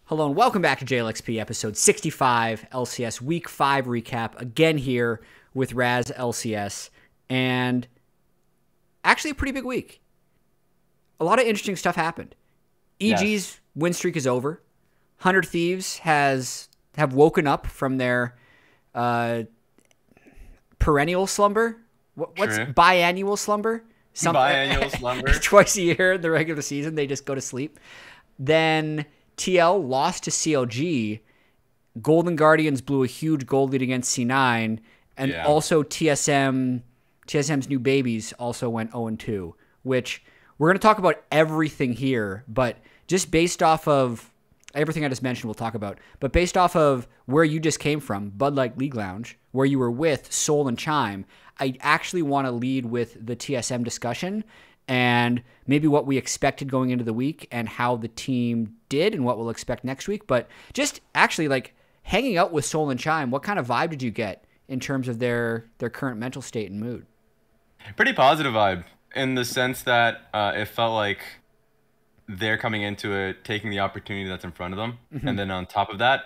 Hello and welcome back to JLXP episode 65 LCS week 5 recap. Again here with Raz LCS, and actually a pretty big week. A lot of interesting stuff happened. EG's win streak is over. 100 Thieves have woken up from their perennial slumber. What's biannual slumber? Biannual slumber. Twice a year in the regular season, they just go to sleep. Then TL lost to CLG. Golden Guardians blew a huge gold lead against C9. And also TSM's new babies also went 0-2, which we're going to talk about everything here, but just based off of everything I just mentioned, we'll talk about. But based off of where you just came from, Bud Light League Lounge, where you were with Soul and Chime, I actually want to lead with the TSM discussion and maybe what we expected going into the week and how the team did and what we'll expect next week. But just actually like hanging out with Soul and Chime, what kind of vibe did you get in terms of their current mental state and mood? Pretty positive vibe in the sense that it felt like they're coming into it, taking the opportunity that's in front of them. And then on top of that,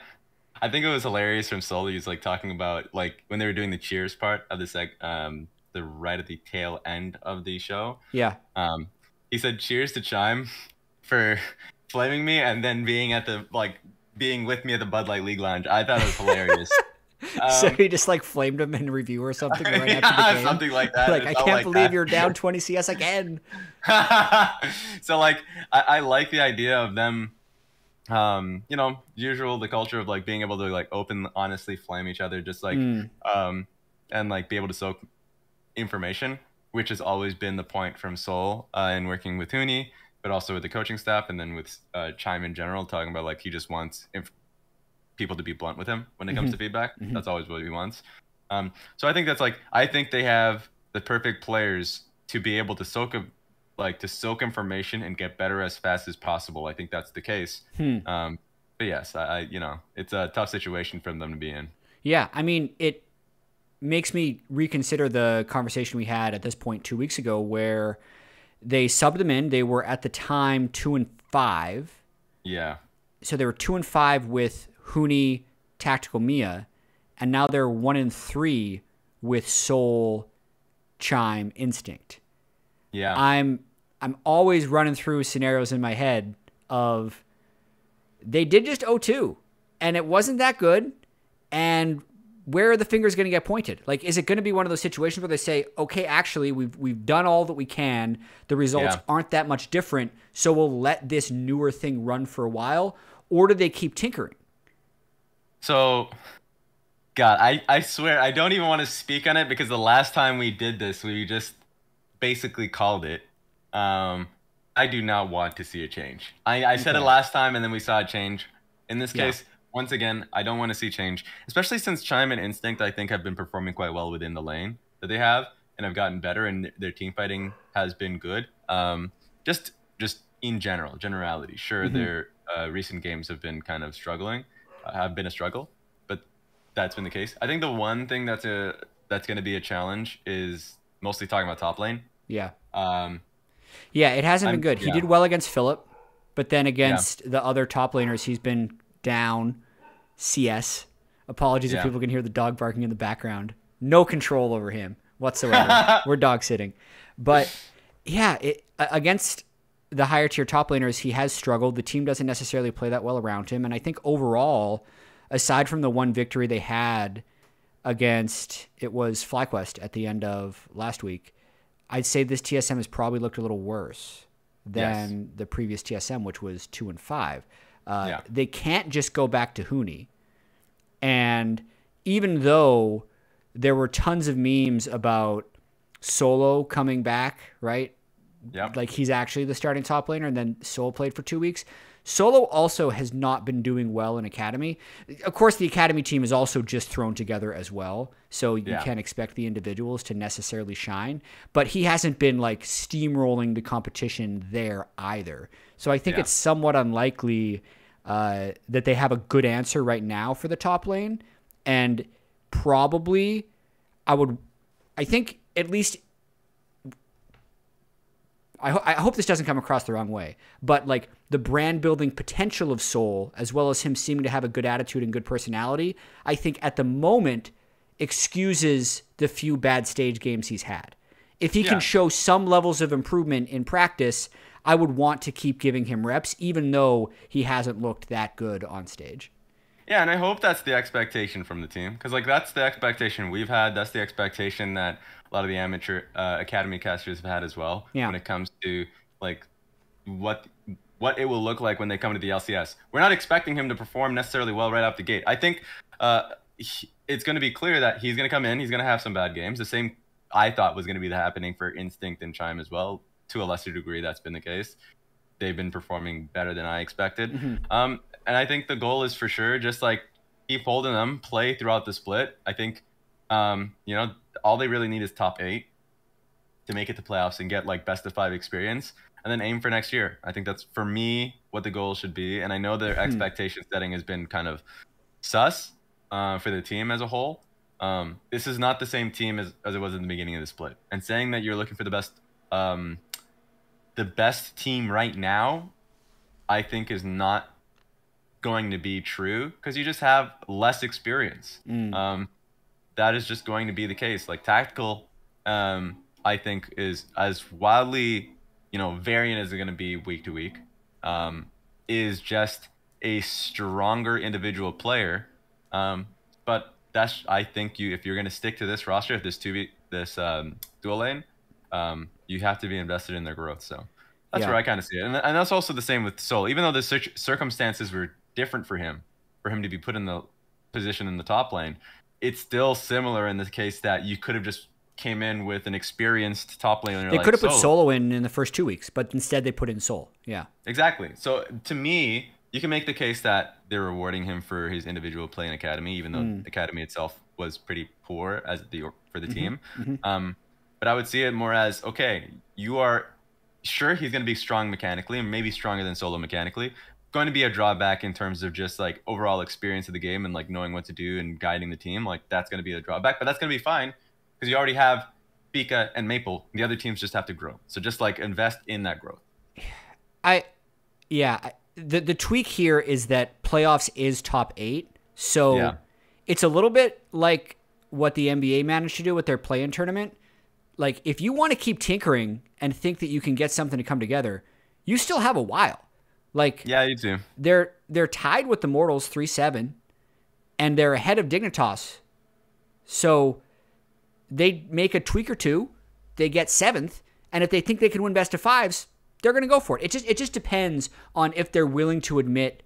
I think it was hilarious from Soul. He was like talking about like when they were doing the cheers part of this, like, the right at the tail end of the show. Yeah. He said cheers to Chime for flaming me and then being with me at the Bud Light League Lounge. I thought it was hilarious. So he just like flamed him in review or something right after the game? Something like that. Like, I can't believe you're down 20 CS again. So like I like the idea of them, the culture of like being able to like honestly flame each other, just like and like be able to soak information, which has always been the point from Soul in working with Huni, but also with the coaching staff, and then with Chime in general, talking about like he just wants people to be blunt with him when it comes to feedback. That's always what he wants. So I think that's like, I think they have the perfect players to be able to soak information and get better as fast as possible. I think that's the case. But yes, it's a tough situation for them to be in. Yeah, I mean, it makes me reconsider the conversation we had at this point 2 weeks ago where they subbed them in. They were at the time 2-5. Yeah. So they were 2-5 with Huni, Tactical Mia, and now they're 1-3 with Soul, Chime, Instinct. Yeah. I'm always running through scenarios in my head of they did just 0-2 and it wasn't that good, and where are the fingers going to get pointed? Like, is it going to be one of those situations where they say, okay, actually, we've done all that we can. The results aren't that much different, so we'll let this newer thing run for a while? Or do they keep tinkering? So, God, I swear, I don't even want to speak on it because the last time we did this, we just basically called it. I do not want to see a change. I said it last time, and then we saw a change. In this case, once again, I don't want to see change, especially since Chime and Instinct, I think, have been performing quite well within the lane that they have and have gotten better, and their team fighting has been good. Just in generality. Sure, their recent games have been kind of struggling, have been a struggle, but that's been the case. I think the one thing that's going to be a challenge is mostly talking about top lane. Yeah. It hasn't been good. He did well against Philip, but then against the other top laners, he's been down. CS. Apologies if people can hear the dog barking in the background. No control over him whatsoever. We're dog sitting. But against the higher tier top laners, he has struggled. The team doesn't necessarily play that well around him. And I think overall, aside from the one victory they had against, it was FlyQuest at the end of last week, I'd say this TSM has probably looked a little worse than the previous TSM, which was 2-5. They can't just go back to Huni. And even though there were tons of memes about Solo coming back, right? Yeah. Like he's actually the starting top laner, and then Solo played for 2 weeks. Solo also has not been doing well in Academy. Of course, the Academy team is also just thrown together as well, so you can't expect the individuals to necessarily shine. But he hasn't been like steamrolling the competition there either. So I think it's somewhat unlikely that they have a good answer right now for the top lane. And probably I think at least I hope this doesn't come across the wrong way, but like the brand building potential of Seoul, as well as him seeming to have a good attitude and good personality, I think at the moment excuses the few bad stage games he's had. If he can show some levels of improvement in practice, I would want to keep giving him reps, even though he hasn't looked that good on stage. Yeah, and I hope that's the expectation from the team, because like that's the expectation we've had. That's the expectation that a lot of the amateur academy casters have had as well. When it comes to like what it will look like when they come to the LCS. We're not expecting him to perform necessarily well right off the gate. I think it's going to be clear that he's going to come in. He's going to have some bad games. The same I thought was going to be happening for Instinct and Chime as well. To a lesser degree, that's been the case. They've been performing better than I expected. And I think the goal is for sure just like keep holding them, play throughout the split. I think, you know, all they really need is top 8 to make it to playoffs and get like best of 5 experience, and then aim for next year. I think that's for me what the goal should be. And I know their expectation setting has been kind of sus for the team as a whole. This is not the same team as it was in the beginning of the split. And saying that you're looking for the best team right now, I think is not going to be true, because you just have less experience. That is just going to be the case. Like Tactical, I think is as wildly, you know, variant as it's going to be week to week, is just a stronger individual player. But that's, I think if you're going to stick to this roster, if this dual lane, you have to be invested in their growth. So that's where I kind of see it. And that's also the same with Soul. Even though the circumstances were different for him to be put in the position in the top lane, it's still similar in the case that you could have just came in with an experienced top laner. They could have put Solo in the first 2 weeks, but instead they put in Soul. Yeah. Exactly. So to me, you can make the case that they're rewarding him for his individual play in Academy, even though the Academy itself was pretty poor for the team. But I would see it more as, okay, you are sure he's going to be strong mechanically and maybe stronger than Solo mechanically. Going to be a drawback in terms of just like overall experience of the game and like knowing what to do and guiding the team. Like that's going to be a drawback, but that's going to be fine because you already have Pika and Maple. The other teams just have to grow. So just like invest in that growth. The tweak here is that playoffs is top 8. So it's a little bit like what the NBA managed to do with their play-in tournament. Like if you want to keep tinkering and think that you can get something to come together, you still have a while. Like you do. They're tied with the Mortals 3-7, and they're ahead of Dignitas. So they make a tweak or two, they get 7th, and if they think they can win best of 5s, they're going to go for it. It just depends on if they're willing to admit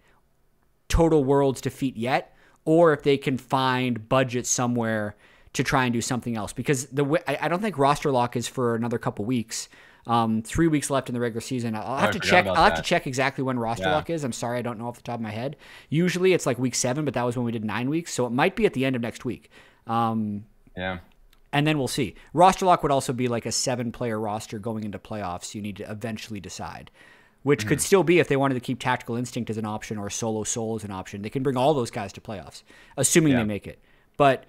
Total World's defeat yet, or if they can find budget somewhere to try and do something else. Because I don't think roster lock is for another couple weeks. 3 weeks left in the regular season. I'll have to check. I'll have to check exactly when roster lock is. I'm sorry, I don't know off the top of my head. Usually it's like week 7, but that was when we did 9 weeks, so it might be at the end of next week. And then we'll see. Roster lock would also be like a 7-player roster going into playoffs. You need to eventually decide, which could still be if they wanted to keep Tactical Instinct as an option or Solo Soul as an option. They can bring all those guys to playoffs, assuming they make it. But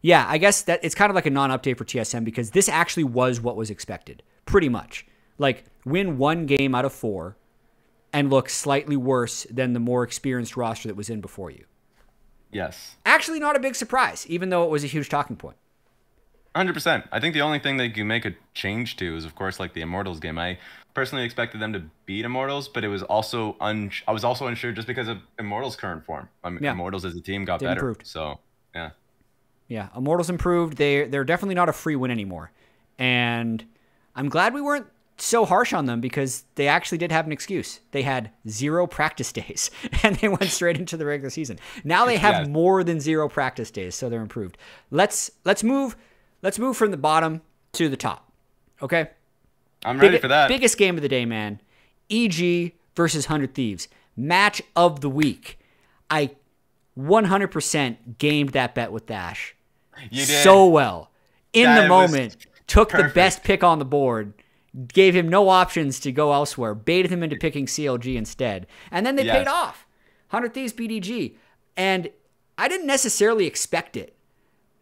yeah, I guess that it's kind of like a non-update for TSM because this actually was what was expected, pretty much. Like, win 1 game out of 4 and look slightly worse than the more experienced roster that was in before you. Yes. Actually not a big surprise, even though it was a huge talking point. 100%. I think the only thing they can make a change to is, of course, like the Immortals game. I personally expected them to beat Immortals, but it was also I was also unsure just because of Immortals' current form. I mean, Immortals as a team got better. Improved. So, yeah. Yeah, Immortals improved. They're definitely not a free win anymore. And I'm glad we weren't so harsh on them because they actually did have an excuse. They had 0 practice days and they went straight into the regular season. Now they have more than 0 practice days, so they're improved. Let's move from the bottom to the top. Okay? I'm ready for that. Biggest game of the day, man. EG versus 100 Thieves. Match of the week. I 100% gamed that bet with Dash. You did. So well. In the moment, took the best pick on the board, gave him no options to go elsewhere, baited him into picking CLG instead. And then they paid off. 100 Thieves beat EG. And I didn't necessarily expect it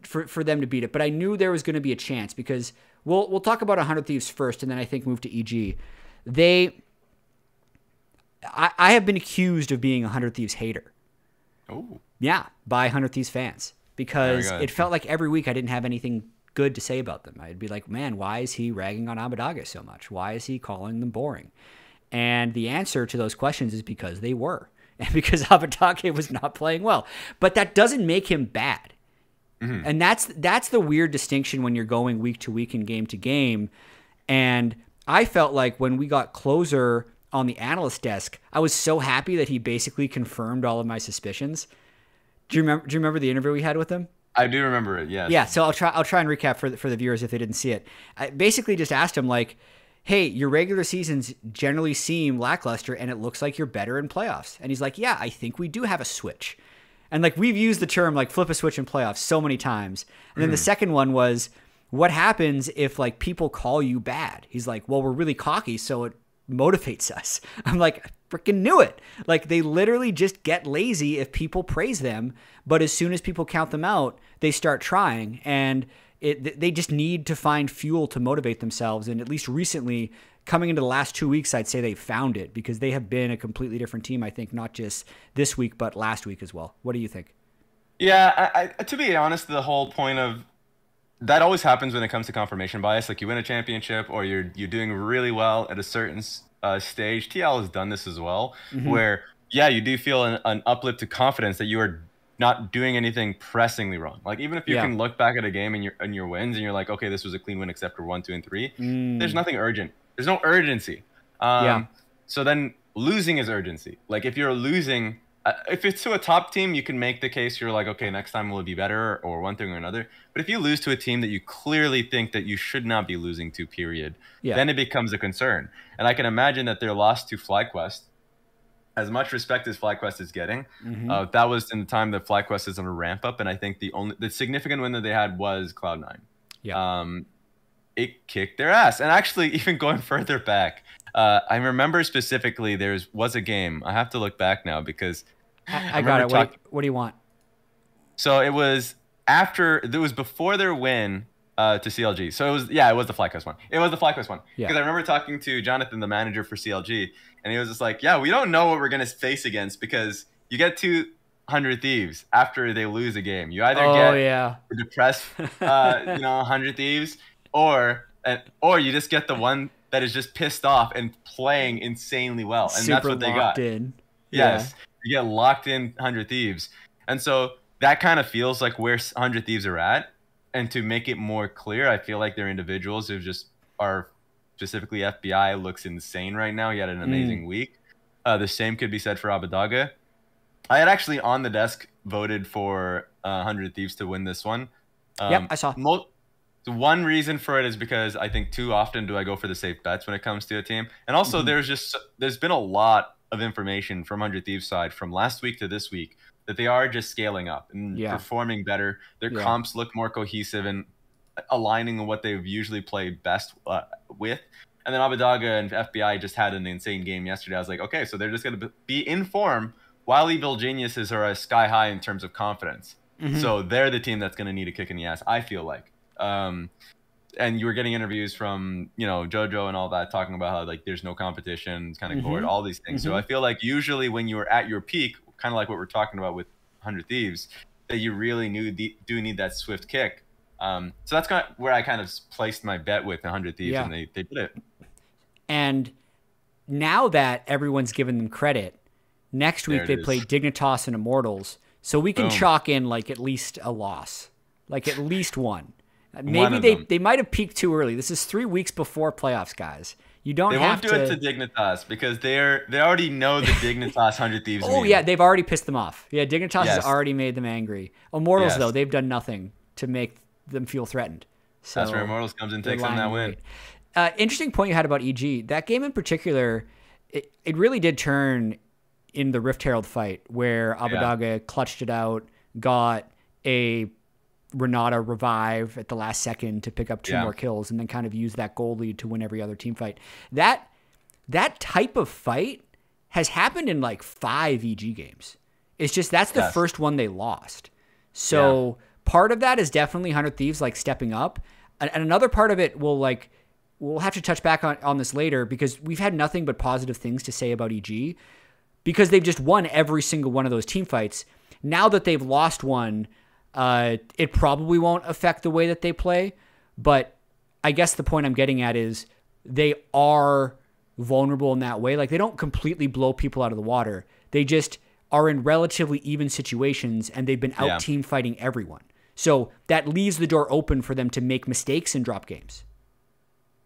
for them to beat it, but I knew there was going to be a chance because we'll talk about 100 Thieves first and then I think move to EG. I have been accused of being a 100 Thieves hater. Oh. Yeah, by 100 Thieves fans, because it felt like every week I didn't have anything good to say about them. I'd be like, man, why is he ragging on Abbedagge so much? Why is he calling them boring? And the answer to those questions is because they were, and because Abbedagge was not playing well. But that doesn't make him bad. Mm-hmm. And that's the weird distinction when you're going week to week and game to game. And I felt like when we got Closer on the analyst desk, I was so happy that he basically confirmed all of my suspicions. Do you remember the interview we had with him? I do remember it. Yes. Yeah. So I'll try and recap for the viewers if they didn't see it. I basically just asked him like, hey, your regular seasons generally seem lackluster and it looks like you're better in playoffs. And he's like, yeah, I think we do have a switch. And like, we've used the term like flip a switch in playoffs so many times. And then the second one was, what happens if like people call you bad? He's like, well, we're really cocky, so it motivates us. I'm like, I freaking knew it. Like, they literally just get lazy if people praise them, but as soon as people count them out, they start trying, and they just need to find fuel to motivate themselves. And at least recently, coming into the last 2 weeks, I'd say they found it, because they have been a completely different team, I think, not just this week, but last week as well. What do you think? Yeah, I to be honest, the whole point of that always happens when it comes to confirmation bias. Like, you win a championship or you're doing really well at a certain stage. TL has done this as well, where, yeah, you do feel an uplift to confidence that you are not doing anything pressingly wrong. Like, even if you can look back at a game and your wins and you're like, okay, this was a clean win except for 1, 2, and 3. There's nothing urgent. There's no urgency. So then losing is urgency. Like, if you're losing, if it's to a top team, you can make the case. You're like, okay, next time will it be better, or one thing or another. But if you lose to a team that you clearly think that you should not be losing to, period, then it becomes a concern. And I can imagine that their loss to FlyQuest, as much respect as FlyQuest is getting, that was in the time that FlyQuest is on a ramp up. And I think the significant win that they had was Cloud9. It kicked their ass. And actually, even going further back, I remember specifically there was a game. I have to look back now because I got it. What do you want? So it was before their win to CLG. So it was the FlyQuest one. It was the FlyQuest one. Because I remember talking to Jonathan, the manager for CLG, and he was just like, yeah, we don't know what we're going to face against, because you get 200 Thieves after they lose a game. You either get the depressed 100 Thieves, or you just get the one that is just pissed off and playing insanely well. And that's what they got. Yes. You get locked in 100 Thieves. And so that kind of feels like where 100 Thieves are at. And to make it more clear, I feel like they're individuals who just are, specifically FBI looks insane right now. He had an amazing week. The same could be said for Abbedagge. I had actually on the desk voted for 100 Thieves to win this one. I saw. One reason for it is because I think too often do I go for the safe bets when it comes to a team. And also there's been a lot of information from 100 Thieves side from last week to this week that they are just scaling up and performing better. Their comps look more cohesive and aligning with what they've usually played best with. And then Abbedagge and FBI just had an insane game yesterday. I was like, okay, so they're just going to be in form while Evil Geniuses are sky high in terms of confidence. So they're the team that's going to need a kick in the ass, I feel like. And you were getting interviews from, JoJo and all that, talking about how like there's no competition, it's kind of bored, all these things. So I feel like usually when you're at your peak, kind of like what we're talking about with 100 Thieves, that you really do need that swift kick. So that's kind of where I kind of placed my bet with 100 Thieves, and they did it. And now that everyone's given them credit, next week they play Dignitas and Immortals, so we can chalk in like at least a loss, like at least one. Maybe they might have peaked too early. This is 3 weeks before playoffs, guys. You don't have to. They won't do it to Dignitas because they already know the Dignitas 100 Thieves. Yeah, they've already pissed them off. Yeah, Dignitas has already made them angry. Immortals though, they've done nothing to make them feel threatened. So that's where Immortals comes and takes them that win. Interesting point you had about EG. That game in particular, it really did turn in the Rift Herald fight where Abbedagge clutched it out, got a Renata revive at the last second to pick up 2 more kills, and then kind of use that goal lead to win every other team fight. That type of fight has happened in like 5 EG games. It's just that's the first one they lost. So part of that is definitely 100 Thieves like stepping up, and another part of it will like we'll have to touch back on this later because we've had nothing but positive things to say about EG because they've just won every single one of those team fights. Now that they've lost one, it probably won't affect the way that they play. But I guess the point I'm getting at is they are vulnerable in that way. Like, they don't completely blow people out of the water. They just are in relatively even situations, and they've been out team fighting everyone. So that leaves the door open for them to make mistakes and drop games.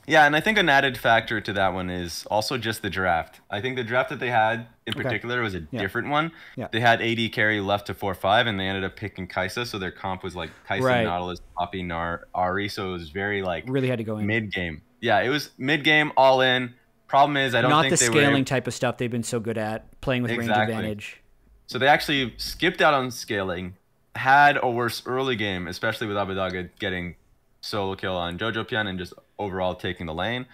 Yeah, and I think an added factor to that one is also just the draft. I think the draft that they had in particular was a different one. Yeah. They had AD carry left to 4-5, and they ended up picking Kaisa, so their comp was like Kaisa, Nautilus, Poppy, Ari, so it was very like really had to go in mid-game. Yeah, it was mid-game, all in. Problem is, I don't think they were... Not the scaling type of stuff they've been so good at, playing with range advantage. So they actually skipped out on scaling, had a worse early game, especially with Abbedagge getting solo kill on Jojo Pian and just overall taking the lane.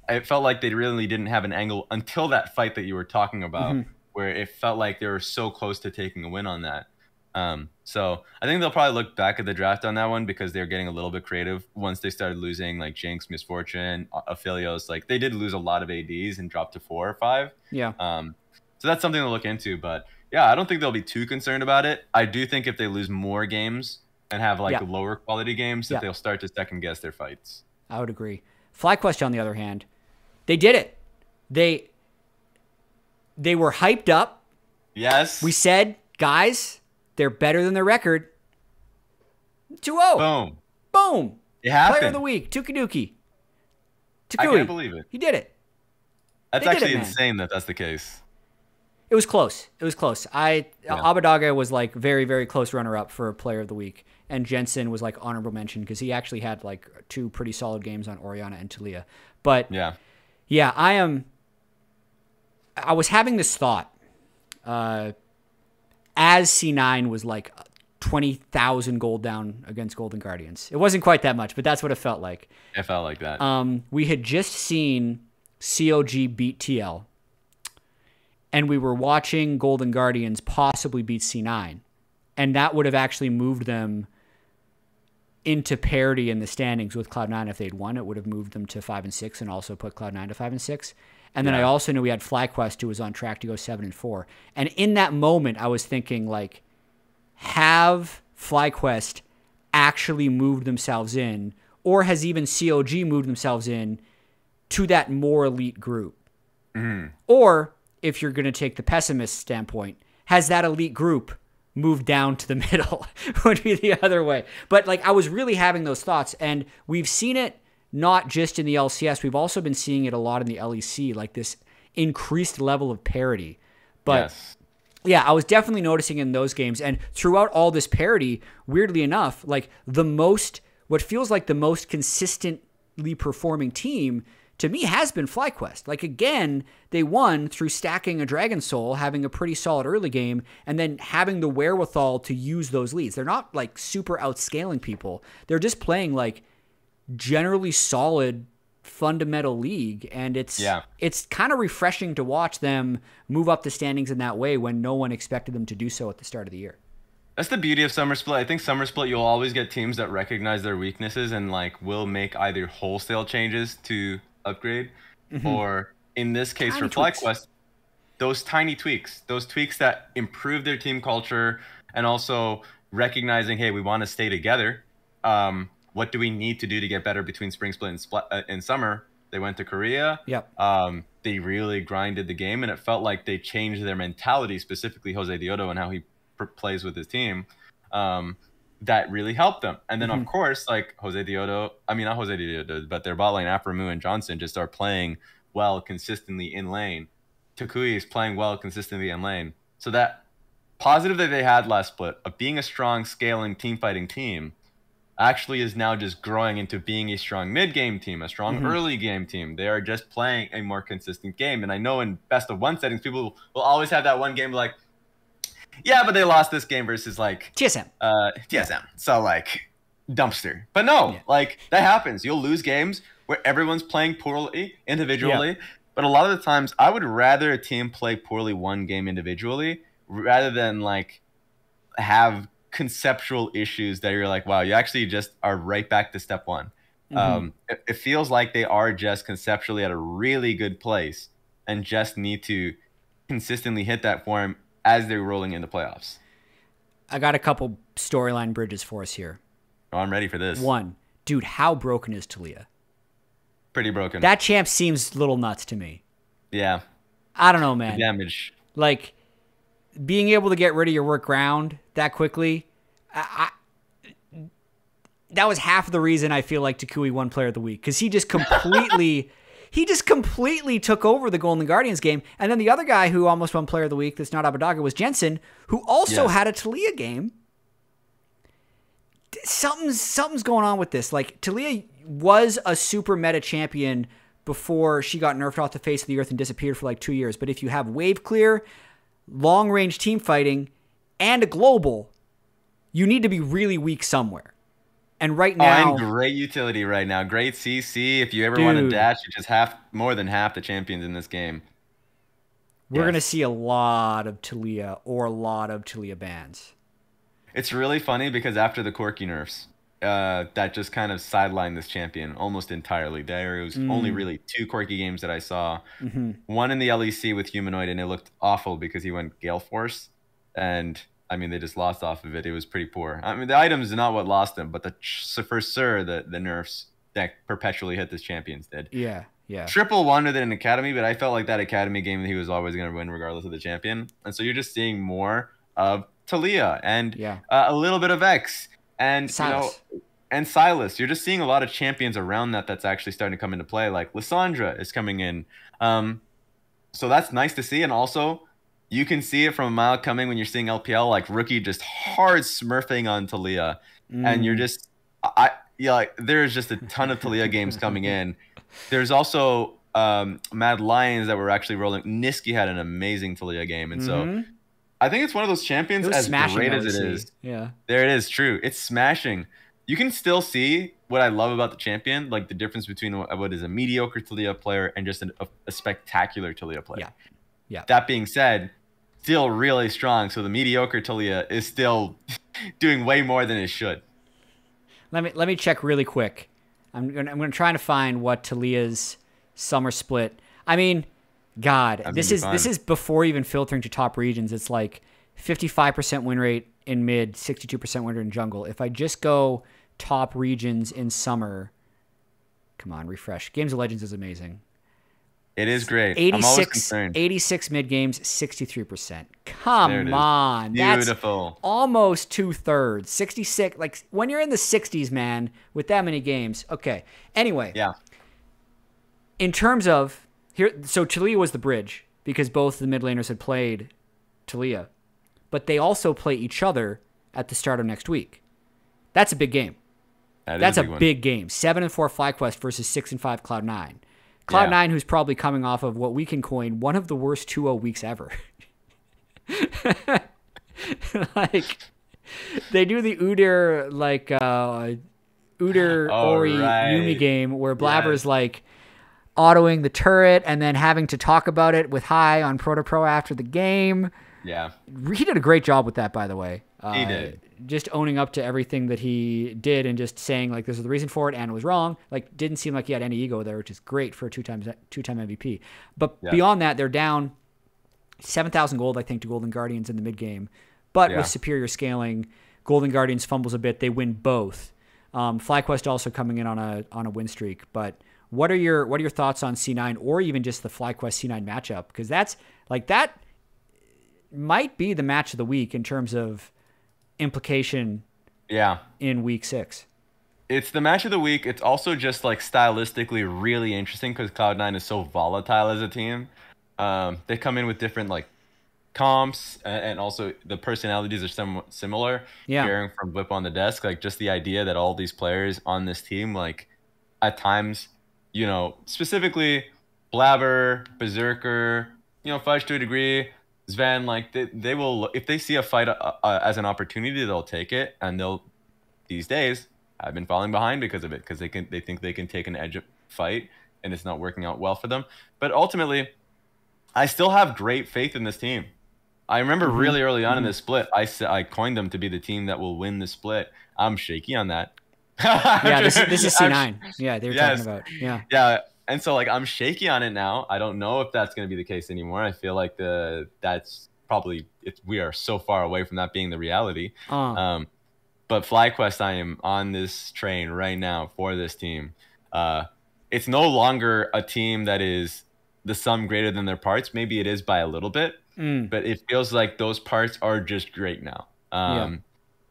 It felt like they really didn't have an angle until that fight that you were talking about, where it felt like they were so close to taking a win on that. So I think they'll probably look back at the draft on that one because they're getting a little bit creative once they started losing like Jinx, Misfortune, Aphelios. Like, they did lose a lot of ADs and dropped to 4 or 5. Yeah. So that's something to look into. But yeah, I don't think they'll be too concerned about it. I do think if they lose more games and have like lower quality games, that they'll start to second guess their fights. I would agree. FlyQuest, on the other hand, they did it. They were hyped up. Yes. We said, guys, they're better than their record. 2-0. Boom. Boom. It happened. Player of the week, Tukiduki. I can't believe it. He did it. That's actually insane that that's the case. It was close. It was close. Abbedagge was like very, very close runner-up for player of the week. And Jensen was like honorable mention because he actually had like 2 pretty solid games on Orianna and Talia. But yeah, I was having this thought as C9 was like 20,000 gold down against Golden Guardians. It wasn't quite that much, but that's what it felt like. It felt like that. We had just seen COG beat TL, and we were watching Golden Guardians possibly beat C9, and that would have actually moved them into parity in the standings with Cloud9. If they'd won, it would have moved them to 5 and 6 and also put Cloud9 to 5 and 6. And then I also knew we had FlyQuest, who was on track to go 7 and 4. And in that moment, I was thinking, like, have FlyQuest actually moved themselves in, or has even COG moved themselves in to that more elite group? Or, if you're going to take the pessimist standpoint, has that elite group moved down to the middle? Would be the other way. But like, I was really having those thoughts, and we've seen it not just in the LCS. We've also been seeing it a lot in the LEC, like this increased level of parity. But yeah, I was definitely noticing in those games, and throughout all this parity, weirdly enough, like what feels like the most consistently performing team to me has been FlyQuest. Like, again, they won through stacking a Dragon Soul, having a pretty solid early game, and then having the wherewithal to use those leads. They're not like super outscaling people. They're just playing like generally solid fundamental league, and it's kind of refreshing to watch them move up the standings in that way when no one expected them to do so at the start of the year. That's the beauty of Summer Split. I think Summer Split, you'll always get teams that recognize their weaknesses and like will make either wholesale changes to upgrade, or in this case for FlyQuest, those tiny tweaks, those tweaks that improve their team culture, and also recognizing, hey, we want to stay together. What do we need to do to get better between Spring Split and Summer? They went to Korea. They really grinded the game, and it felt like they changed their mentality, specifically Jose Diodo and how he plays with his team. That really helped them. And then, of course, like not Jose Diodo, but their bot lane, Aphromoo and Johnson, just are playing well consistently in lane. Takui is playing well consistently in lane. So that positive that they had last split of being a strong, scaling, team-fighting team actually is now just growing into being a strong mid-game team, a strong early game team. They are just playing a more consistent game. And I know in best-of-1 settings, people will always have that one game like, yeah, but they lost this game versus like TSM. TSM. So like dumpster. But no, like that happens. You'll lose games where everyone's playing poorly individually. But a lot of the times I would rather a team play poorly one game individually rather than like have conceptual issues that you're like, wow, you actually just are right back to step one. It feels like they are just conceptually at a really good place and just need to consistently hit that form as they're rolling into playoffs. I got a couple storyline bridges for us here. Oh, I'm ready for this. One, dude, how broken is Talia? Pretty broken. That champ seems a little nuts to me. Yeah. I don't know, man. The damage. Like, being able to get rid of your work ground that quickly, that was half the reason I feel like Takui won Player of the Week, because he just completely took over the Golden Guardians game. And then the other guy who almost won Player of the Week that's not Abadaga was Jensen, who also had a Talia game. Something's going on with this. Like, Talia was a super meta champion before she got nerfed off the face of the earth and disappeared for like 2 years. But if you have wave clear, long range team fighting, and a global, you need to be really weak somewhere. And right now, and great utility right now. Great CC. If you ever want to dash, you just more than half the champions in this game. We're going to see a lot of Talia or a lot of Talia bans. It's really funny because after the quirky nerfs, that just kind of sidelined this champion almost entirely. There was only really 2 quirky games that I saw. One in the LEC with Humanoid, and it looked awful because he went Gale Force. And, I mean, they just lost off of it. It was pretty poor. I mean, the items are not what lost them, but the nerfs that perpetually hit this champions did. Yeah, yeah. Triple won with it in Academy, but I felt like that Academy game he was always going to win regardless of the champion. And so you're just seeing more of Talia and a little bit of X and Silas. And Silas. You're just seeing a lot of champions around that's actually starting to come into play. Like Lissandra is coming in, so that's nice to see. And also, you can see it from a mile coming when you're seeing LPL, like Rookie just hard smurfing on Talia, and you're just like there's just a ton of Talia games coming in. There's also Mad Lions that were actually rolling. Niski had an amazing Talia game, and so. I think it's one of those champions as great as it is. Yeah. There it is. True. It's smashing. You can still see what I love about the champion, like the difference between what is a mediocre Talia player and just a spectacular Talia player. Yeah. Yeah. That being said, still really strong. So the mediocre Talia is still doing way more than it should. Let me check really quick. I'm gonna try to find what Talia's summer split. I mean, God, this is before even filtering to top regions. It's like 55% win rate in mid, 62% win rate in jungle. If I just go top regions in summer, come on, refresh. Games of Legends is amazing. It is great. 86 mid games, 63%. Come on, beautiful. That's almost 2/3. 66. Like when you're in the 60s, man, with that many games. Okay. Anyway. Yeah. In terms of so Talia was the bridge because both the mid laners had played Talia, but they also play each other at the start of next week. That's a big game. That's a big game. 7-4 FlyQuest versus 6-5 Cloud9. Cloud9, who's probably coming off of what we can coin one of the worst 2-0 weeks ever. Like they do the Udyr Ori Yumi game where Blabber's like autoing the turret and then having to talk about it with High on Proto Pro after the game. Yeah. He did a great job with that, by the way. He did. Just owning up to everything that he did and just saying, like, this is the reason for it and it was wrong. Like, didn't seem like he had any ego there, which is great for a two-time MVP. But beyond that, they're down 7,000 gold, I think, to Golden Guardians in the mid-game. But with superior scaling, Golden Guardians fumbles a bit. They win both. FlyQuest also coming in on a win streak. But what are your thoughts on C9 or even just the FlyQuest C9 matchup? Because that might be the match of the week in terms of implication in week 6. It's the match of the week. It's also just like stylistically really interesting because Cloud9 is so volatile as a team. They come in with different like comps and also the personalities are somewhat similar. Hearing from Whip on the desk, like just the idea that all these players on this team, like at times, you know, specifically Blabber, Berserker, you know, Fudge to a degree, Sven, like they will, if they see a fight as an opportunity, they'll take it, and these days have been falling behind because of it, because they think they can take an edge fight, and it's not working out well for them. But ultimately, I still have great faith in this team. I remember really early on in this split, I coined them to be the team that will win the split. I'm shaky on that. Yeah, this is C9. Yeah, they were talking about. Yeah. Yeah. And so like I'm shaky on it now. I don't know if that's going to be the case anymore. I feel like that's probably we are so far away from that being the reality. But FlyQuest, I am on this train right now for this team. It's no longer a team that is the sum greater than their parts. Maybe it is by a little bit, but it feels like those parts are just great now.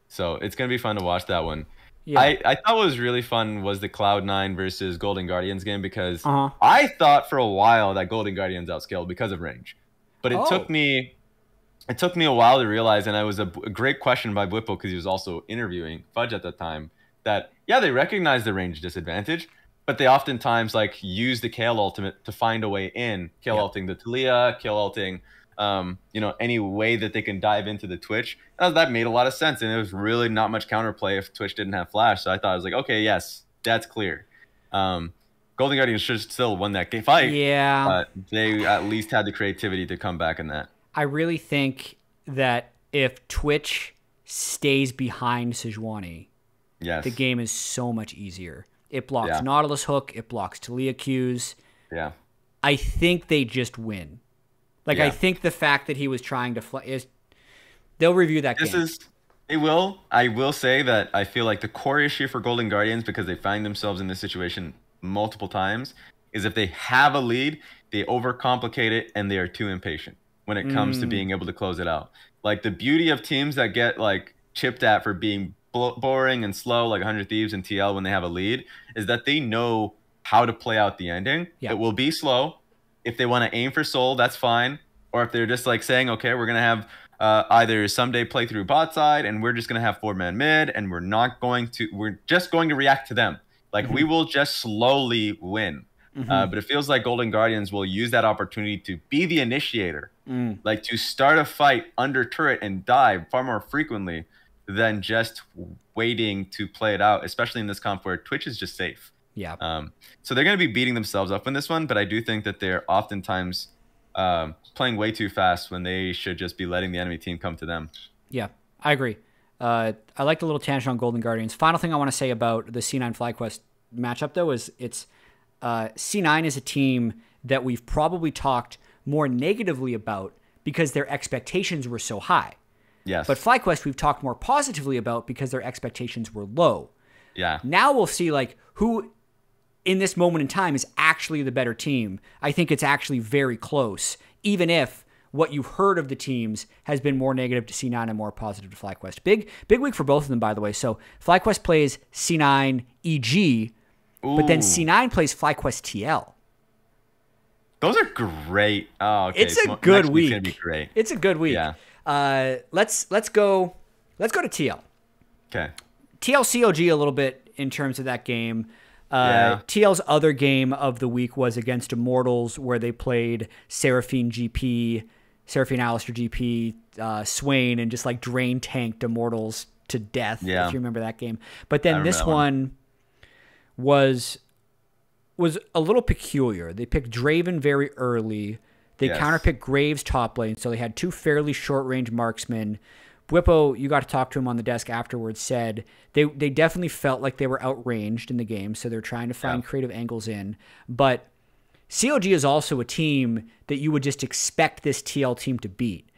So it's going to be fun to watch that one. Yeah. I thought what was really fun was the Cloud9 versus Golden Guardians game, because I thought for a while that Golden Guardians outscaled because of range. But it took me a while to realize, and it was a great question by Whipple, because he was also interviewing Fudge at that time, that yeah, they recognize the range disadvantage, but they oftentimes like use the Kale ultimate to find a way in, Kale ulting the Taliyah, Kale ulting any way that they can dive into the Twitch. And that made a lot of sense, and it was really not much counterplay if Twitch didn't have flash. So I thought, I was like, okay, yes, that's clear. Golden Guardians should still won that game fight. Yeah, but they at least had the creativity to come back in that. I really think that if Twitch stays behind Sejuani, the game is so much easier. It blocks Nautilus hook, it blocks Taliyah Qs. Yeah, I think they just win. Like, I think the fact that he was trying to fly is, they'll review that game. They will. I will say that I feel like the core issue for Golden Guardians, because they find themselves in this situation multiple times, is if they have a lead, they overcomplicate it and they are too impatient when it comes to being able to close it out. Like, the beauty of teams that get like chipped at for being boring and slow, like 100 Thieves and TL when they have a lead, is that they know how to play out the ending. It will be slow. If they want to aim for soul, that's fine. Or if they're just like saying, okay, we're going to have either someday play through bot side and we're just going to have 4-man mid, and we're just going to react to them. Like, we will just slowly win. But it feels like Golden Guardians will use that opportunity to be the initiator, like to start a fight under turret and dive far more frequently than just waiting to play it out, especially in this comp where Twitch is just safe. Yeah. So they're going to be beating themselves up in this one, but I do think that they're oftentimes playing way too fast when they should just be letting the enemy team come to them. Yeah, I agree. I like the little tangent on Golden Guardians. Final thing I want to say about the C9 FlyQuest matchup, though, is C9 is a team that we've probably talked more negatively about because their expectations were so high. Yes. But FlyQuest we've talked more positively about because their expectations were low. Yeah. Now we'll see like who in this moment in time is actually the better team. I think it's actually very close, even if what you've heard of the teams has been more negative to C9 and more positive to FlyQuest. Big week for both of them, by the way. So FlyQuest plays C9 EG, but then C9 plays FlyQuest TL. Those are great. Oh, okay. It's a good week. It's gonna be great. It's a good week. Yeah. Let's go to TL. Okay. TL COG a little bit in terms of that game. TL's other game of the week was against Immortals, where they played Seraphine Alistair GP, Swain, and just like drain tanked Immortals to death. Yeah. If you remember that game. But then this one was a little peculiar. They picked Draven very early. They counterpicked Graves top lane, so they had two fairly short-range marksmen. Bwippo, you got to talk to him on the desk afterwards, said they definitely felt like they were outranged in the game, so they're trying to find creative angles in. But COG is also a team that you would just expect this TL team to beat.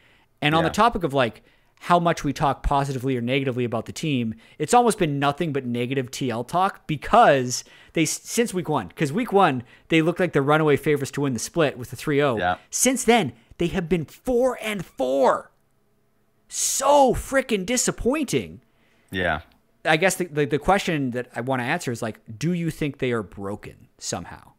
And on the topic of like how much we talk positively or negatively about the team, it's almost been nothing but negative TL talk because since week one, because week one, they looked like the runaway favorites to win the split with the 3-0. Yeah. Since then, they have been 4-4. So freaking disappointing. Yeah. I guess the question that I want to answer is like, do you think they are broken somehow?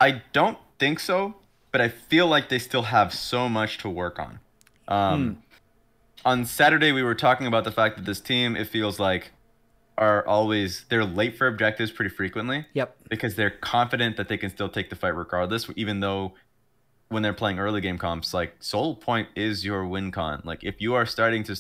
I don't think so, but I feel like they still have so much to work on. On Saturday, we were talking about the fact that this team, it feels like, they're late for objectives pretty frequently. Yep. Because they're confident that they can still take the fight regardless, even though when they're playing early game comps, like solo point is your win con. Like if you are starting to,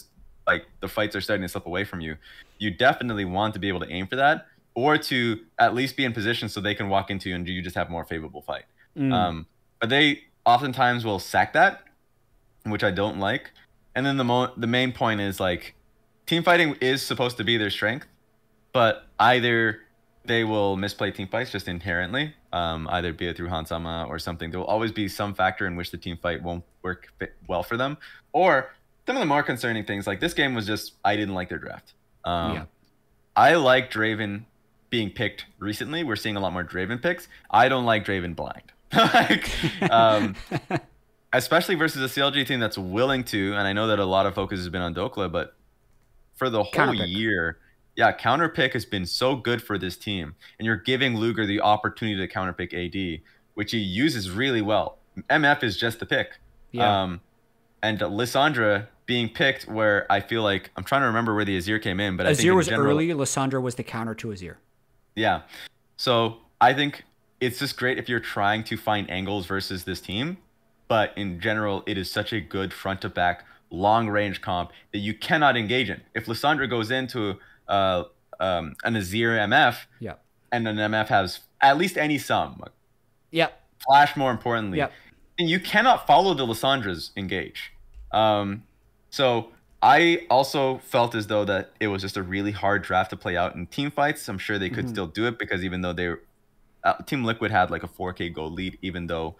like the fights are starting to slip away from you, you definitely want to be able to aim for that, or to at least be in position so they can walk into you and you just have a more favorable fight. But they oftentimes will sack that, which I don't like. And then the main point is like, team fighting is supposed to be their strength, but either they will misplay team fights just inherently, either be it through Hansama or something. There will always be some factor in which the team fight won't work well for them. Or some of the more concerning things, like this game was just, I didn't like their draft. I like Draven being picked recently. We're seeing a lot more Draven picks. I don't like Draven blind. Like, especially versus a CLG team that's willing to, and I know that a lot of focus has been on Dokla, but for the whole year, counter pick has been so good for this team. And you're giving Luger the opportunity to counter pick AD, which he uses really well. MF is just the pick. And Lissandra being picked, where I feel like, I'm trying to remember where the Azir came in, but Azir was early, Lissandra was the counter to Azir. Yeah. So I think it's just great if you're trying to find angles versus this team. But in general, it is such a good front to back, long range comp that you cannot engage in. If Lissandra goes into an Azir MF, and an MF has at least any sum, Flash more importantly, and you cannot follow the Lissandra's engage. So I also felt as though that it was just a really hard draft to play out in team fights. I'm sure they could still do it, because even though Team Liquid had like a 4K gold lead, even though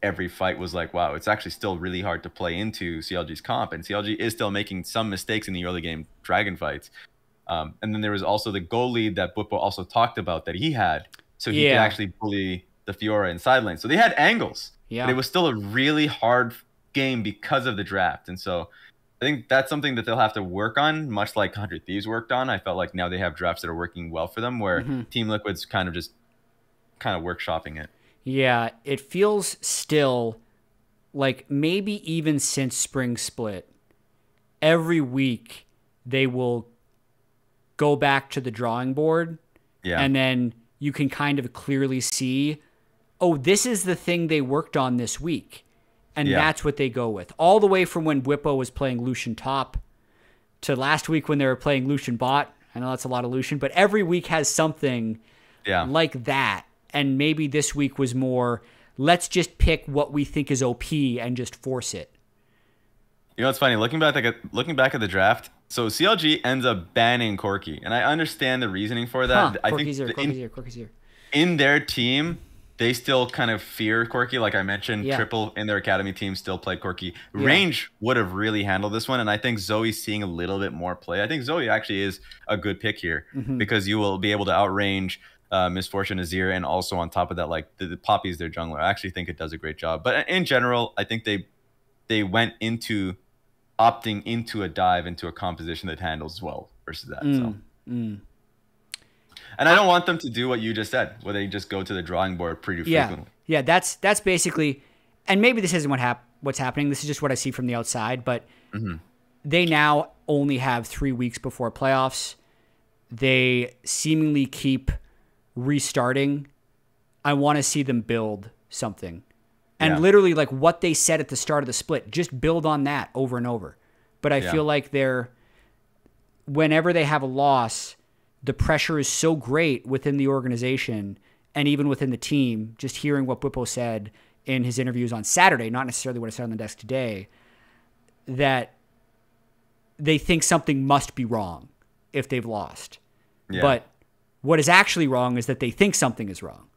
every fight was like, wow, it's actually still really hard to play into CLG's comp, and CLG is still making some mistakes in the early game dragon fights. And then there was also the goal lead that Bwipo also talked about that he had, so he could actually bully the Fiora in side lane. So they had angles, but it was still a really hard game because of the draft. And so I think that's something that they'll have to work on, much like 100 Thieves worked on. I felt like now they have drafts that are working well for them, where Team Liquid's kind of workshopping it. Yeah, it feels still like maybe even since Spring Split, every week they will go back to the drawing board, and then you can kind of clearly see, oh, this is the thing they worked on this week, and that's what they go with. All the way from when Bwipo was playing Lucian top to last week when they were playing Lucian bot. I know that's a lot of Lucian, but every week has something like that. And maybe this week was more, let's just pick what we think is OP and just force it. You know what's funny? Looking back at the draft, so CLG ends up banning Corki, and I understand the reasoning for that. I think Corki's here. In their team, they still kind of fear Corki. Like I mentioned, Triple in their academy team still played Corki. Range would have really handled this one, and I think Zoe's seeing a little bit more play. I think Zoe actually is a good pick here, because you will be able to outrange Misfortune Azir, and also on top of that, like the Poppy's their jungler. I actually think it does a great job. But in general, I think they went into opting into a dive into a composition that handles well versus that. And I don't want them to do what you just said, where they just go to the drawing board pretty frequently. Yeah, that's basically, and maybe this isn't what's happening. This is just what I see from the outside. But they now only have 3 weeks before playoffs. They seemingly keep restarting. I want to see them build something, and literally like what they said at the start of the split, just build on that over and over. But I feel like whenever they have a loss, the pressure is so great within the organization and even within the team. Just hearing what Bwipo said in his interviews on Saturday, not necessarily what I said on the desk today, that they think something must be wrong if they've lost. But what is actually wrong is that they think something is wrong.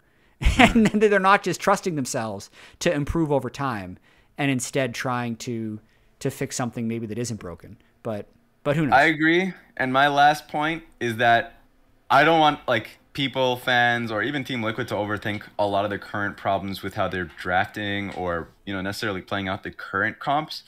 And then they're not just trusting themselves to improve over time, and instead trying to fix something maybe that isn't broken. But who knows? I agree. And my last point is that I don't want like people, fans, or even Team Liquid to overthink a lot of the current problems with how they're drafting, or necessarily playing out the current comps.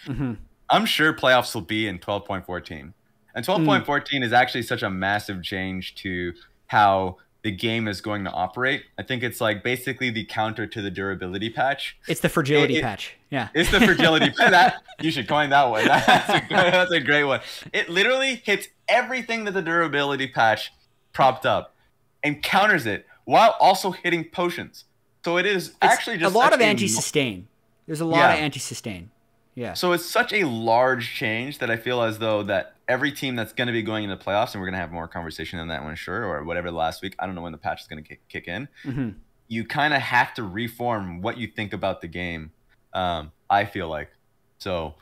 I'm sure playoffs will be in 12.14. And 12.14 is actually such a massive change to how the game is going to operate. I think it's like basically the counter to the durability patch. It's the fragility patch. Yeah. It's the fragility patch. You should coin that one. That's a great one. It literally hits everything that the durability patch propped up and counters it while also hitting potions. So it's actually just a lot of anti-sustain. There's a lot of anti-sustain. Yeah. So it's such a large change that I feel as though that every team that's going to be going into the playoffs, and we're going to have more conversation on that one, sure, or whatever last week. I don't know when the patch is going to kick in. You kind of have to reform what you think about the game, I feel like. So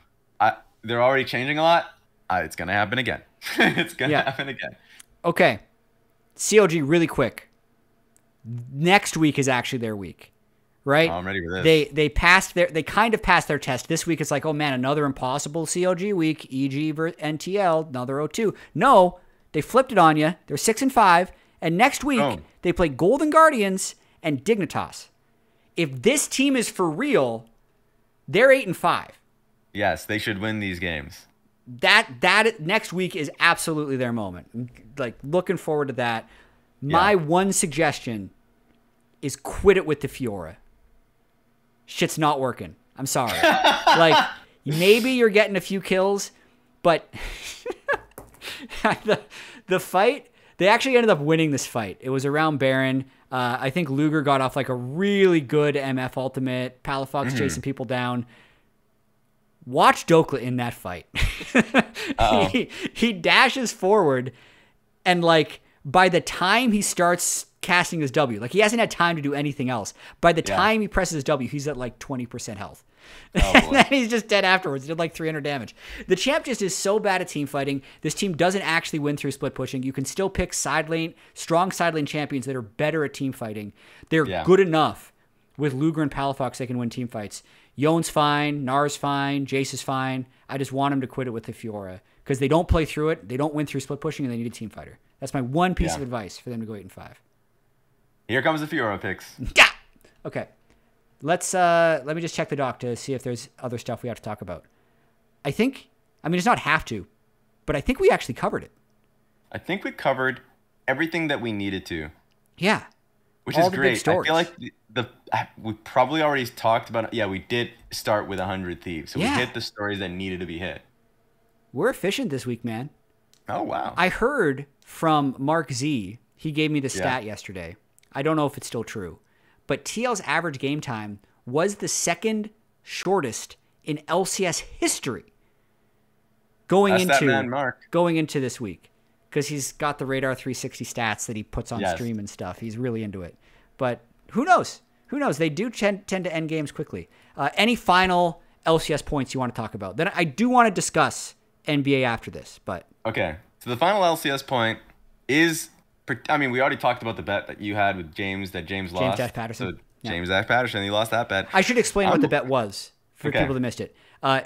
they're already changing a lot. It's going to happen again. It's going to happen again. Okay. CLG, really quick. Next week is actually their week, right? Oh, I'm ready for this. They kind of passed their test. This week it's like, oh man, another impossible CLG week. EG versus NTL, another 0-2. No, they flipped it on you. They're 6-5, and next week they play Golden Guardians and Dignitas. If this team is for real, they're 8-5. Yes, they should win these games. That next week is absolutely their moment. Like, looking forward to that. My one suggestion is quit it with the Fiora. Shit's not working. I'm sorry. Like, maybe you're getting a few kills, but the fight, they actually ended up winning this fight. It was around Baron. I think Luger got off like a really good MF ultimate. Palafox chasing people down. Watch Dokla in that fight. He dashes forward, and like by the time he starts casting his W, like he hasn't had time to do anything else. By the time he presses his W, he's at like 20% health. And then he's just dead afterwards. He did like 300 damage. The champ just is so bad at team fighting. This team doesn't actually win through split pushing. You can still pick strong side lane champions that are better at team fighting. They're good enough with Luger and Palafox. They can win team fights. Yone's fine, Nar's fine, Jace is fine. I just want him to quit it with the Fiora because they don't play through it. They don't win through split pushing, and they need a team fighter. That's my one piece of advice for them to go 8-5. Here comes the Fiora picks. Yeah. Okay. Let me just check the doc to see if there's other stuff we have to talk about. It's not have to, but I think we actually covered it. I think we covered everything that we needed to. Yeah. Which is great. I feel like we probably already talked about it. Yeah, we did start with 100 Thieves. So we hit the stories that needed to be hit. We're efficient this week, man. Oh, wow. I heard from Mark Z. He gave me the stat yesterday. I don't know if it's still true. But TL's average game time was the second shortest in LCS history going into this week. Because he's got the Radar 360 stats that he puts on stream and stuff. He's really into it. But who knows? Who knows? They do tend to end games quickly. Any final LCS points you want to talk about? Then I do want to discuss NBA after this. But okay. So the final LCS point is, we already talked about the bet that you had with James, that James lost. James Patterson. So James Patterson, he lost that bet. I should explain what the bet was for people that missed it.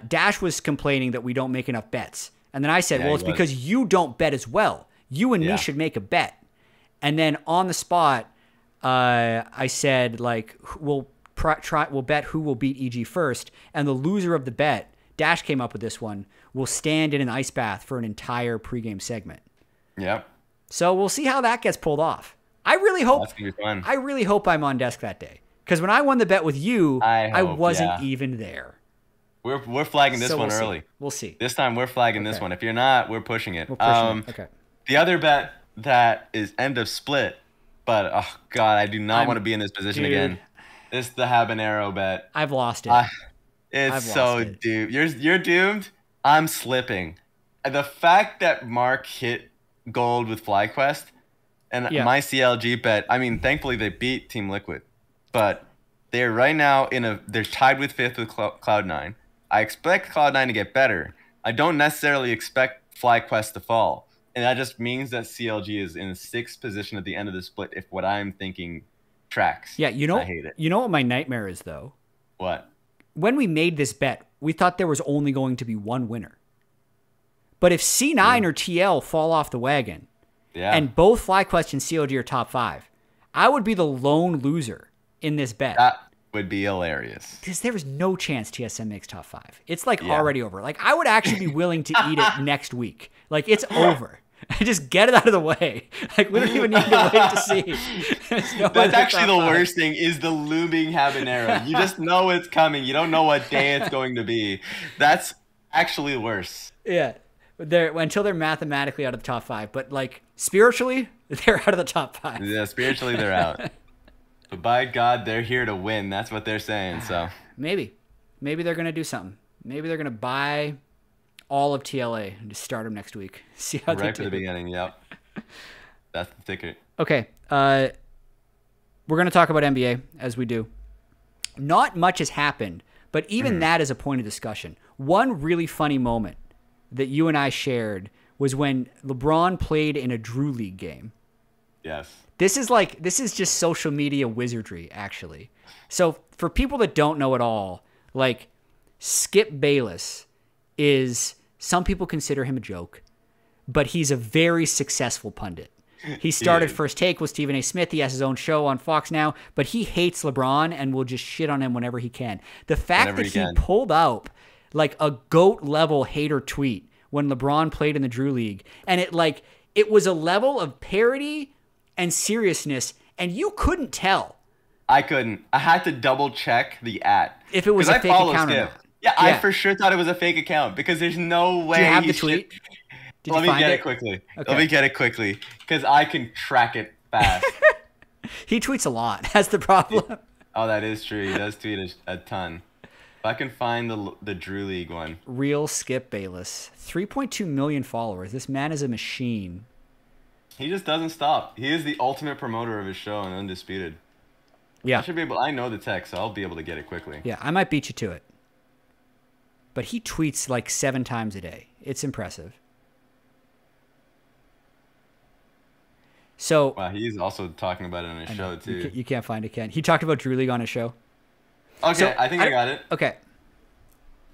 Dash was complaining that we don't make enough bets. And then I said, well, it's because you don't bet as well. You and me should make a bet. And then on the spot, I said, like, we'll bet who will beat EG first. And the loser of the bet, Dash came up with this one, will stand in an ice bath for an entire pregame segment. Yep. So we'll see how that gets pulled off. I really hope that's gonna be fun. I really hope I'm on desk that day. Because when I won the bet with you, I wasn't even there. We're flagging this one early. We'll see. This time we're flagging this one. If you're not, we're pushing it. We're pushing it. Okay. The other bet that is end of split, but oh god, I do not want to be in this position again. It's the Habanero bet. I've lost it. It's so doomed. You're doomed. I'm slipping. The fact that Mark hit gold with FlyQuest and my CLG bet, thankfully they beat Team Liquid, but they're right now they're tied with 5th with Cloud9. I expect Cloud9 to get better. I don't necessarily expect FlyQuest to fall. And that just means that CLG is in 6th position at the end of the split if what I'm thinking tracks. Yeah, I hate it. You know what my nightmare is, though? What? When we made this bet, we thought there was only going to be one winner. But if C9 or TL fall off the wagon, and both FlyQuest and CLG are top 5, I would be the lone loser in this bet. That would be hilarious. Because there is no chance TSM makes top 5. It's like already over. Like, I would actually be willing to eat it next week. Like, it's over. Just get it out of the way. Like, we don't even need to wait to see. That's actually the worst thing is the looming habanero. You just know it's coming. You don't know what day it's going to be. That's actually worse. Yeah. Until they're mathematically out of the top 5. But, like, spiritually, they're out of the top 5. Yeah, spiritually they're out. But by God, they're here to win. That's what they're saying. So maybe they're gonna do something. Maybe they're gonna buy all of TLA and just start them next week. See how they do. Right from the beginning. Yep. That's the ticket. Okay. We're gonna talk about NBA as we do. Not much has happened, but even that is a point of discussion. One really funny moment that you and I shared was when LeBron played in a Drew League game. Yes. This is just social media wizardry, actually. So for people that don't know it all, like Skip Bayless is, some people consider him a joke, but he's a very successful pundit. He started First Take with Stephen A. Smith. He has his own show on Fox now, but he hates LeBron and will just shit on him whenever he can. The fact that he pulled out like a GOAT level hater tweet when LeBron played in the Drew League, and it was a level of parody and seriousness, and you couldn't tell. I couldn't. I had to double check the @. If it was a fake account or not. Yeah, I for sure thought it was a fake account because there's no way. Do you have the tweet? Let me get it quickly. Okay. Let me get it quickly because I can track it fast. He tweets a lot. That's the problem. Oh, that is true. He does tweet a ton. If I can find the Drew League one. Real Skip Bayless. 3.2 million followers. This man is a machine. He just doesn't stop. He is the ultimate promoter of his show and undisputed. Yeah. I know the text, so I'll be able to get it quickly. Yeah, I might beat you to it. But he tweets like 7 times a day. It's impressive. So wow, he's also talking about it on his show too. You can't find it, Ken. He talked about Drew League on his show. Okay, so, I think I got it. Okay.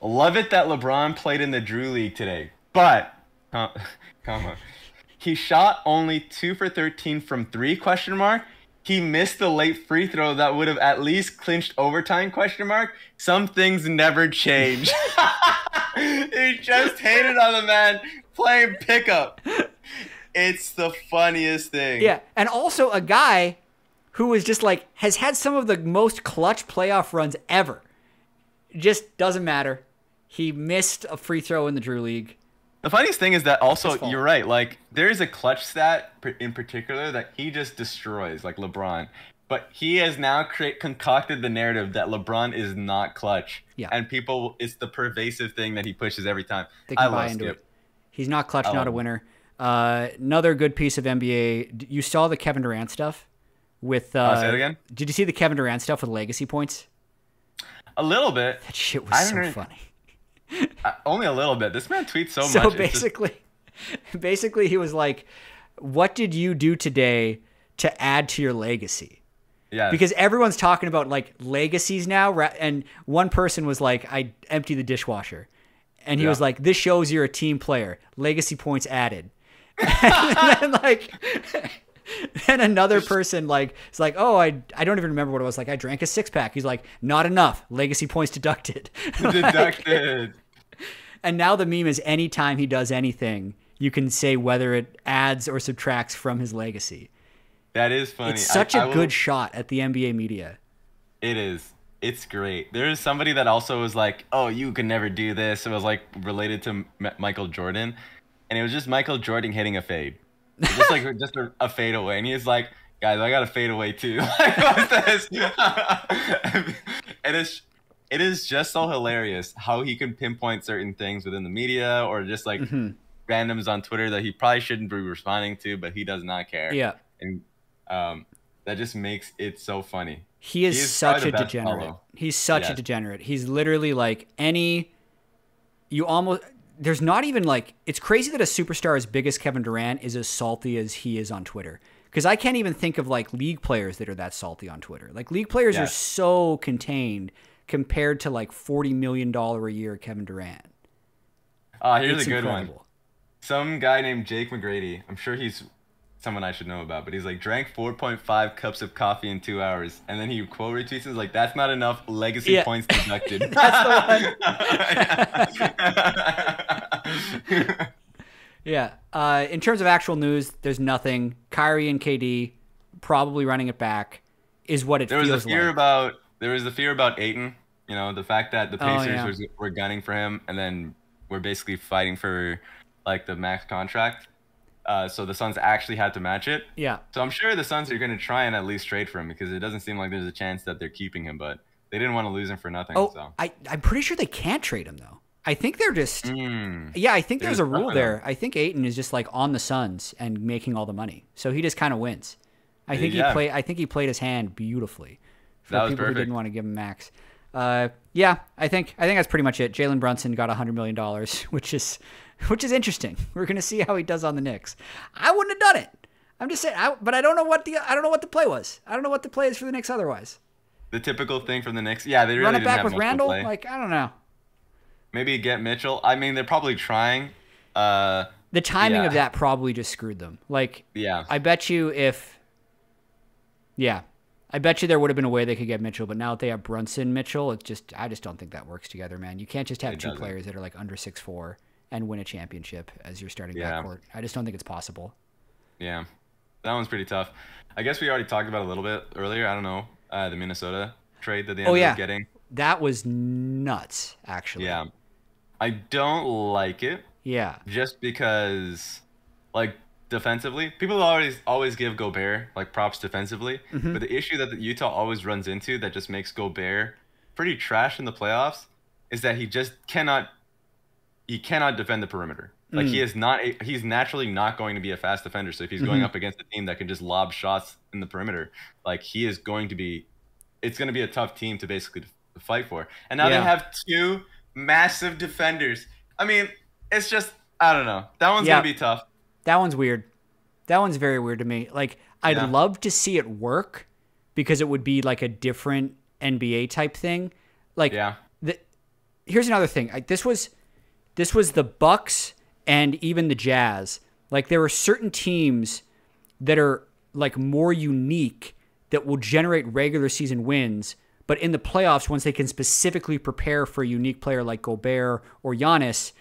Love it that LeBron played in the Drew League today, but, comma, he shot only 2 for 13 from 3, ? He missed the late free throw that would have at least clinched overtime, ? Some things never change. He just hated on the man playing pickup. It's the funniest thing. Yeah, and also a guy who is just like, has had some of the most clutch playoff runs ever. Just doesn't matter. He missed a free throw in the Drew League. The funniest thing is that also, you're right, like, there is a clutch stat in particular that he just destroys, like LeBron. But he has now concocted the narrative that LeBron is not clutch. Yeah. And it's the pervasive thing that he pushes every time. They can buy into it. He's not clutch, not a winner. Another good piece of NBA. You saw the Kevin Durant stuff with. Say it again. Did you see the Kevin Durant stuff with legacy points? A little bit. That shit was so funny. Only a little bit. This man tweets so much. So basically, he was like, "What did you do today to add to your legacy?" Yeah. Because everyone's talking about like legacies now, and one person was like, "I empty the dishwasher," and he was like, "This shows you're a team player. Legacy points added." And then then another person is like, "Oh, I don't even remember what it was like. I drank a 6-pack." He's like, "Not enough. Legacy points deducted." Deducted. And now the meme is anytime he does anything, you can say whether it adds or subtracts from his legacy. That is funny. It's such a good shot at the NBA media. It is. It's great. There is somebody that also was like, "Oh, you can never do this." It was like related to Michael Jordan, and it was just Michael Jordan hitting a fade. Just like just a fade away, and he's like, "Guys, I got to fade away too." Like, what's this? It is just so hilarious how he can pinpoint certain things within the media or just like randoms on Twitter that he probably shouldn't be responding to, but he does not care. Yeah, and that just makes it so funny. He is such a degenerate. He's such a degenerate. He's literally like there's not even like, it's crazy that a superstar as big as Kevin Durant is as salty as he is on Twitter. Because I can't even think of like league players that are that salty on Twitter. Like league players are so contained compared to like $40 million a year Kevin Durant. Here's a good one. Some guy named Jake McGrady. I'm sure he's someone I should know about, but he's like, drank 4.5 cups of coffee in 2 hours, and then he quote retweets and is like, "That's not enough legacy points deducted." That's the one. Yeah. In terms of actual news, there's nothing. Kyrie and KD probably running it back is what it feels like. There was the fear about Ayton. You know, the fact that the Pacers were gunning for him, and then we're basically fighting for like the max contract. So the Suns actually had to match it. Yeah. So I'm sure the Suns are going to try and at least trade for him because it doesn't seem like there's a chance that they're keeping him, but they didn't want to lose him for nothing. Oh, so. I'm pretty sure they can't trade him though. I think they're just I think there's a rule there. I think Ayton is just like on the Suns and making all the money. So he just kind of wins. I think he played his hand beautifully for people who didn't want to give him max. I think that's pretty much it. Jalen Brunson got $100 million, which is interesting. We're going to see how he does on the Knicks. I wouldn't have done it. I'm just saying, but I don't know what the play was. I don't know what the play is for the Knicks otherwise. The typical thing from the Knicks. Yeah, they really run it didn't back have with much Randall. to play. Like, I don't know. Maybe get Mitchell. I mean, they're probably trying. The timing of that probably just screwed them. Like, I bet you I bet you there would have been a way they could get Mitchell, but now that they have Brunson Mitchell, I just don't think that works together, man. You can't just have two players that are like under 6'4" and win a championship as your starting backcourt. I just don't think it's possible. Yeah, that one's pretty tough. I guess we already talked about it a little bit earlier. I don't know, the Minnesota trade that they ended up getting. That was nuts, actually. Yeah. I don't like it. Yeah. Just because, like, defensively, people always give Gobert, like, props defensively. Mm-hmm. But the issue that Utah always runs into that just makes Gobert pretty trash in the playoffs is that he just cannot defend the perimeter. Like, he's naturally not going to be a fast defender. So if he's going up against a team that can just lob shots in the perimeter, like, it's going to be a tough team to basically fight for. And now they have two massive defenders. I mean, it's just, I don't know. That one's going to be tough. That one's weird. That one's very weird to me. Like, I'd love to see it work because it would be like a different NBA type thing. Like, here's another thing. This was the Bucks and even the Jazz. Like, there are certain teams that are like more unique that will generate regular season wins. But in the playoffs, once they can specifically prepare for a unique player like Gobert or Giannis,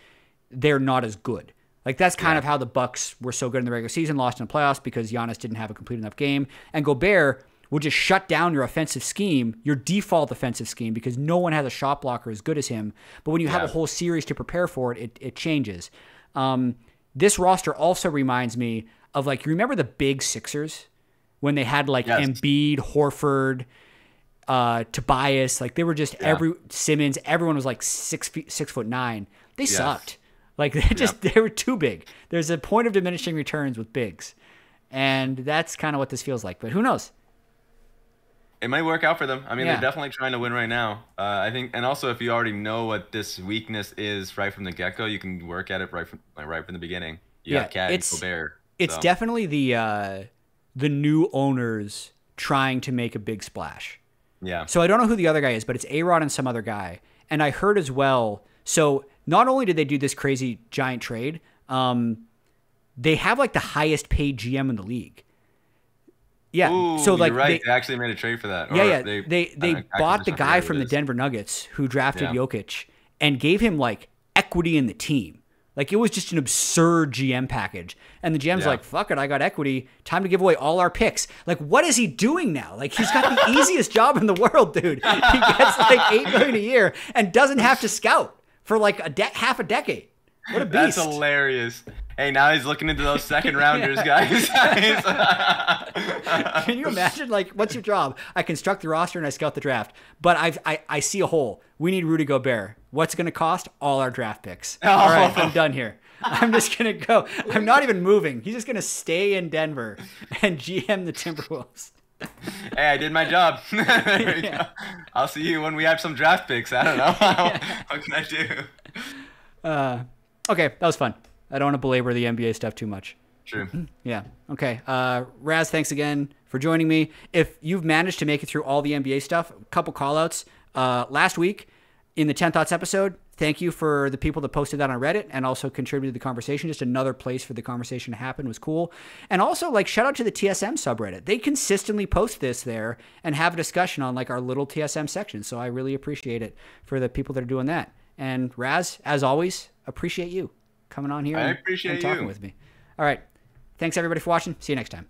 they're not as good. Like, that's kind of how the Bucks were so good in the regular season, lost in the playoffs because Giannis didn't have a complete enough game. And Gobert will just shut down your offensive scheme, your default offensive scheme, because no one has a shot blocker as good as him. But when you have a whole series to prepare for it, it changes. This roster also reminds me of, like, you remember the big Sixers when they had, like, Embiid, Horford, Tobias, like, they were just Simmons, everyone was like 6'9". They sucked. Like, they were too big. There's a point of diminishing returns with bigs. And that's kind of what this feels like, but who knows? It might work out for them. I mean, they're definitely trying to win right now. I think, and also if you already know what this weakness is right from the get-go, you can work at it right from the beginning. You have Cat and Gobert. It's definitely the new owners trying to make a big splash. Yeah. So I don't know who the other guy is, but it's A-Rod and some other guy. And I heard as well, so not only did they do this crazy giant trade, they have like the highest paid GM in the league. Yeah. Ooh, so like you're right. They actually made a trade for that. They bought the guy from the Denver Nuggets who drafted Jokic and gave him like equity in the team. Like, it was just an absurd GM package. And the GM's like, fuck it, I got equity. Time to give away all our picks. Like, what is he doing now? Like, he's got the easiest job in the world, dude. He gets like $8 million a year and doesn't have to scout for like half a decade. What a beast. That's hilarious. Hey, now he's looking into those second rounders, guys. Can you imagine, like, what's your job? I construct the roster and I scout the draft. But I see a hole. We need Rudy Gobert. What's it going to cost? All our draft picks. Oh. All right, I'm done here. I'm just going to go. I'm not even moving. He's just going to stay in Denver and GM the Timberwolves. Hey, I did my job. There we go. I'll see you when we have some draft picks. I don't know. What can I do? Okay, that was fun. I don't want to belabor the NBA stuff too much. True. Yeah. Okay. Raz, thanks again for joining me. If you've managed to make it through all the NBA stuff, a couple call-outs. Last week in the 10 Thoughts episode, thank you for the people that posted that on Reddit and also contributed to the conversation. Just another place for the conversation to happen was cool. And also, like, shout out to the TSM subreddit. They consistently post this there and have a discussion on, like, our little TSM section. So I really appreciate it for the people that are doing that. And Raz, as always, appreciate you coming on here and talking with me. All right. Thanks, everybody, for watching. See you next time.